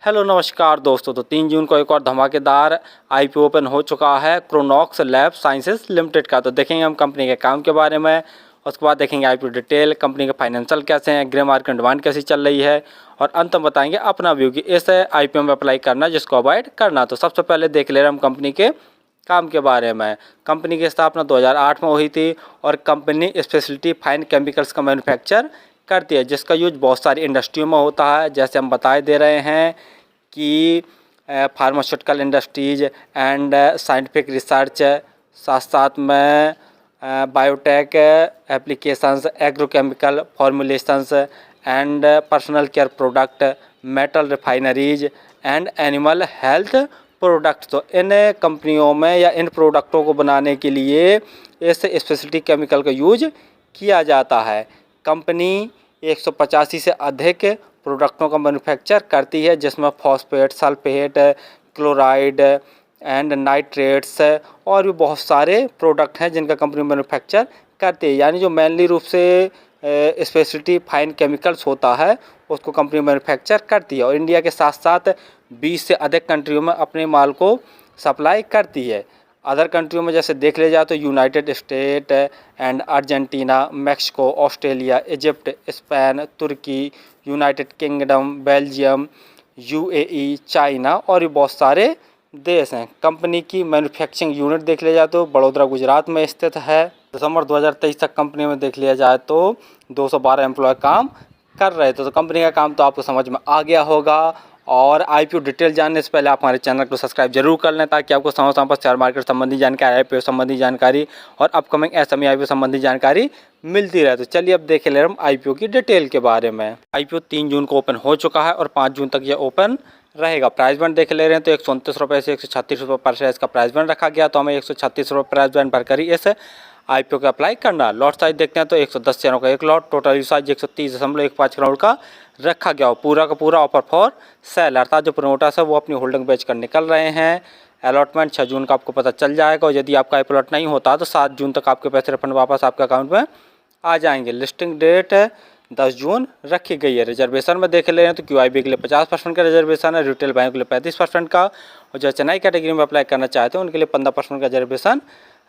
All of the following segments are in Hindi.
हेलो नमस्कार दोस्तों। तो 3 जून को एक और धमाकेदार आईपीओ ओपन हो चुका है क्रोनॉक्स लैब साइंसेज लिमिटेड का। तो देखेंगे हम कंपनी के काम के बारे में, उसके बाद देखेंगे आईपीओ डिटेल, कंपनी के फाइनेंशियल कैसे हैं, ग्रे मार्केट डिमांड कैसी चल रही है, और अंत में बताएंगे अपना व्यू कि इस आईपीओ में अप्लाई करना जिसको अवॉइड करना। तो सबसे पहले देख ले रहे हम कंपनी के काम के बारे में। कंपनी की स्थापना 2008 में हुई थी और कंपनी स्पेशलिटी फाइन केमिकल्स का मैन्युफैक्चर करती है, जिसका यूज बहुत सारी इंडस्ट्रियों में होता है। जैसे हम बताए दे रहे हैं कि pharmaceutical industries and scientific research, साथ साथ में biotech applications, agrochemical formulations and personal care product, metal refineries and animal health product. तो इन कंपनियों में या इन प्रोडक्टों को बनाने के लिए इस स्पेशलिटी केमिकल का यूज किया जाता है। कंपनी 185 से अधिक प्रोडक्टों का मैन्युफैक्चर करती है, जिसमें phosphate, sulphate, chloride and nitrates और भी बहुत सारे प्रोडक्ट हैं जिनका कंपनी मैन्युफैक्चर करती है। यानी जो मेनली रूप से स्पेशलिटी फाइन केमिकल्स होता है उसको कंपनी मैन्युफैक्चर करती है और इंडिया के साथ साथ 20 से अधिक कंट्रियों में अपने माल को सप्लाई करती है। अदर कंट्रियों में जैसे देख लिया जाए तो United State and Argentina, Mexico, Australia, Egypt, Spain, Turkey, United Kingdom, Belgium, UAE, China और भी बहुत सारे देश हैं। कंपनी की मैन्युफैक्चरिंग यूनिट देख लिया जाए तो बड़ौदा गुजरात में स्थित है। दिसंबर 2023 तक कंपनी में देख लिया जाए तो 212 एम्प्लॉय काम कर रहे थे। तो कंपनी का काम तो आपको समझ में आ गया होगा। और आईपीओ डिटेल जानने से पहले आप हमारे चैनल को सब्सक्राइब जरूर कर लें, ताकि आपको समय समय पर शेयर मार्केट संबंधी जानकारी, आईपीओ संबंधी जानकारी और अपकमिंग एसएमई आईपीओ संबंधी जानकारी मिलती रहे। तो चलिए अब देख ले रहे हम आईपीओ की डिटेल के बारे में। आईपीओ 3 जून को ओपन हो चुका है और 5 जून तक यह ओपन रहेगा। प्राइस बैंड देख ले रहे हैं तो 129 रुपये से 136 रुपये पर शेयर इसका प्राइस बैंड रखा गया। तो हमें 136 रुपये प्राइस बैंड भरकर ही इस आईपीओ का अप्लाई करना। लॉट साइज देखते हैं तो 110 शेयरों का एक लॉट, टोटल साइज 130.15 करोड़ का रखा गया। पूरा का पूरा ऑफर फॉर सेल, अर्थात जो प्रोमोटर्स है वो अपनी होल्डिंग बेच कर निकल रहे हैं। अलॉटमेंट 6 जून का आपको पता चल जाएगा और यदि आपका अलॉट नहीं होता तो 7 जून तक आपके पैसे रिफंड वापस आपके अकाउंट में आ जाएंगे। लिस्टिंग डेट 10 जून रखी गई है। रिजर्वेशन में देख ले रहे हैं तो क्यूआईबी के लिए 50% का रिजर्वेशन है, रिटेल बैंक के लिए 35% का, और जो चेन्नई कैटेगरी में अप्लाई करना चाहते हैं उनके लिए 15% का रिजर्वेशन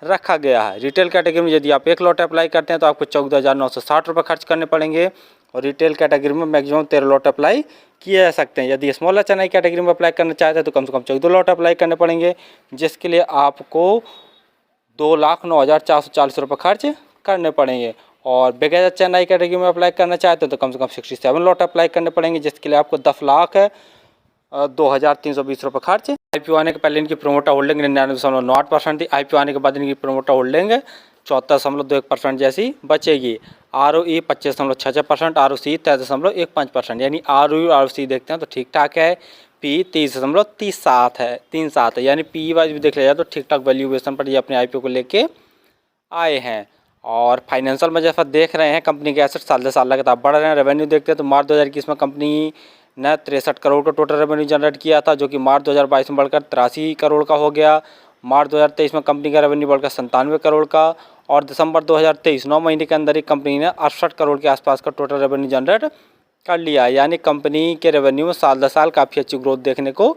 रखा गया है। रिटेल कैटेगरी में यदि आप एक लॉट अप्लाई करते हैं तो आपको 14,960 रुपये खर्च करने पड़ेंगे और रिटेल कैटेगरी में मैक्सिमम 13 लॉट अप्लाई किए जा सकते हैं। यदि स्मॉल चेन्नई कैटेगरी में अप्लाई करना चाहते हैं तो कम से कम 14 लॉट अप्लाई करने पड़ेंगे, जिसके लिए आपको 2,09,440 रुपये खर्च करने पड़ेंगे। और बिगर चेन्नई कैटेगरी में अप्लाई करना चाहते हैं तो कम से कम 67 लॉट अप्लाई करने पड़ेंगे, जिसके लिए आपको 10,02,320 रुपये खर्च। आईपीओ आने के पहले इनकी प्रोमोटर होल्डिंग 99.98% थी। आईपीओ आने के बाद इनकी प्रोमोटर होल्डिंग 74.21% जैसी बचेगी। आरओई 25.66%, आरओसी 23.15%, यानी आरओई और आरओसी देखते हैं तो ठीक ठाक है। पी 30.37 है, 37 है, यानी पी वाइज भी देख लिया जाए तो ठीक ठाक वैल्यूएशन पर ये अपने आईपीओ को लेके आए हैं। और फाइनेंशियल में जैसा देख रहे हैं कंपनी के एसेट साल से साल लगातार बढ़ रहे हैं। रेवेन्यू देखते हैं तो मार्च 2021 में कंपनी ने 63 करोड़ का टोटल रेवेन्यू जनरेट किया था, जो कि मार्च 2022 में बढ़कर 83 करोड़ का हो गया। मार्च 2023 में कंपनी का रेवेन्यू बढ़कर 97 करोड़ का, और दिसंबर 2023 9 महीने के अंदर ही कंपनी ने 68 करोड़ के आसपास का टोटल रेवेन्यू जनरेट कर लिया। यानी कंपनी के रेवेन्यू में साल दर साल काफ़ी अच्छी ग्रोथ देखने को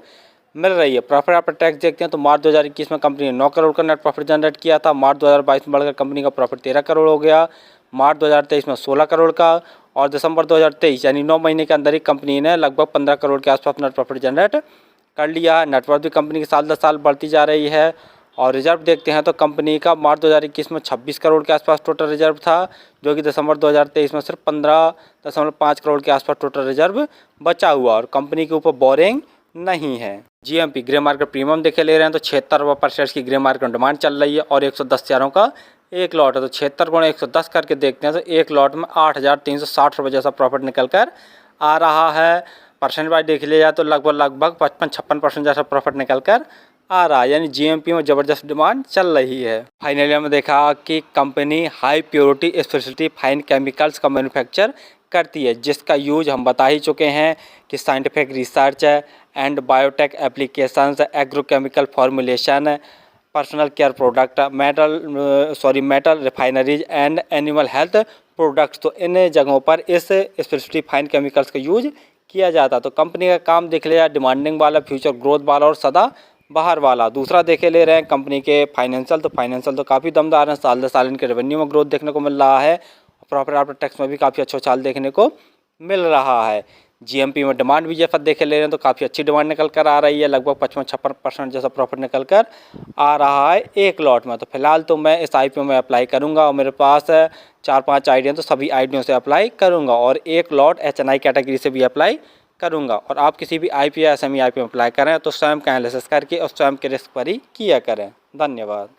मिल रही है। प्रॉफिट आफ्टर टैक्स देखते हैं तो मार्च 2021 में कंपनी ने 9 करोड़ का नेट प्रॉफिट जनरेट किया था। मार्च 2022 में बढ़कर कंपनी का प्रॉफिट 13 करोड़ हो गया। मार्च 2023 में 16 करोड़ का, और दिसंबर 2023 यानी 9 महीने के अंदर ही कंपनी ने लगभग 15 करोड़ के आसपास नेट प्रॉफिट जनरेट कर लिया। नेटवर्थ भी कंपनी की साल दर साल बढ़ती जा रही है। और रिजर्व देखते हैं तो कंपनी का मार्च 2021 में 26 करोड़ के आसपास टोटल रिजर्व था, जो कि दिसंबर 2023 में सिर्फ 15.5 करोड़ के आसपास टोटल रिजर्व बचा हुआ, और कंपनी के ऊपर बोरिंग नहीं है। जीएमपी ग्रे मार्केट प्रीमियम देखे ले रहे हैं तो 76 रुपये पर शेयर की ग्रे मार्केट डिमांड चल रही है और 110 शेयरों का एक लॉट है। तो 76 गुणा 110 करके देखते हैं तो एक लॉट में 8,360 रुपये जैसा प्रॉफिट निकल कर आ रहा है। परसेंट वाइज देख लिया जाए तो लगभग 55-56% जैसा प्रॉफिट निकल कर आ रहा है, यानी जीएमपी में ज़बरदस्त डिमांड चल रही है। फाइनली हमने देखा कि company high purity speciality fine chemicals का मैन्युफैक्चर करती है, जिसका यूज हम बता ही चुके हैं कि scientific research and biotech applications, agrochemical formulation, personal care product, metal refineries and animal health products. तो इन जगहों पर इस स्पेशलिटी फाइन केमिकल्स का यूज किया जाता। तो कंपनी का काम देख लिया डिमांडिंग वाला, फ्यूचर ग्रोथ वाला और सदा बाहर वाला। दूसरा देखे ले रहे हैं कंपनी के फाइनेंशियल, तो फाइनेंशियल तो काफ़ी दमदार हैं, साल दर साल इनके रेवेन्यू में ग्रोथ देखने को मिल रहा है, प्रॉफिट आफ्टर टैक्स में भी काफ़ी अच्छा चाल देखने को मिल रहा है। जीएमपी में डिमांड भी जैसा देखे ले रहे हैं तो काफ़ी अच्छी डिमांड निकल कर आ रही है, लगभग 55-56% जैसा प्रॉफिट निकल कर आ रहा है एक लॉट में। तो फिलहाल तो मैं इस आईपीओ में अप्लाई करूंगा और मेरे पास 4-5 आइडिया, तो सभी आइडियों से अप्लाई करूंगा और एक लॉट एचएनआई कैटेगरी से भी अप्लाई करूंगा। और आप किसी भी आईपीओ या एसएमई आईपीओ में अप्लाई करें तो स्वयं का एनालिसिस करके और स्वयं के रिस्क पर ही किया करें। धन्यवाद।